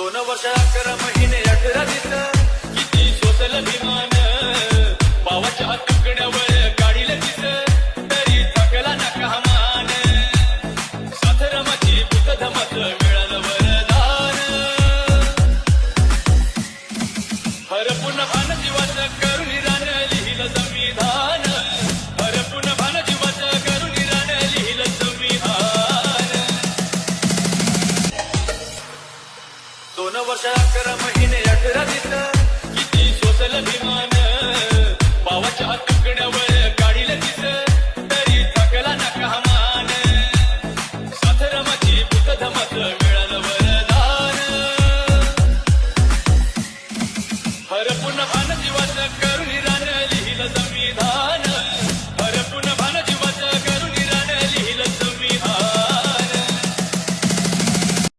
2 वर्ष 11 महिने 18 दिवस किती सोसल विमान पावाच्या तुकड्यावर काढील दिस तरी थकला ना कहामान साथरमाची बुद्धधमत मिळालं वरदान हरपून भान जीवाचं करून रान लिहिलं संविधान हरपून भान जीवाचं करून रान लिहिलं संविधान 2 वर्ष 11 महिने 18 दिवस किती सोसल विमान पावाच्या तुकड्यावर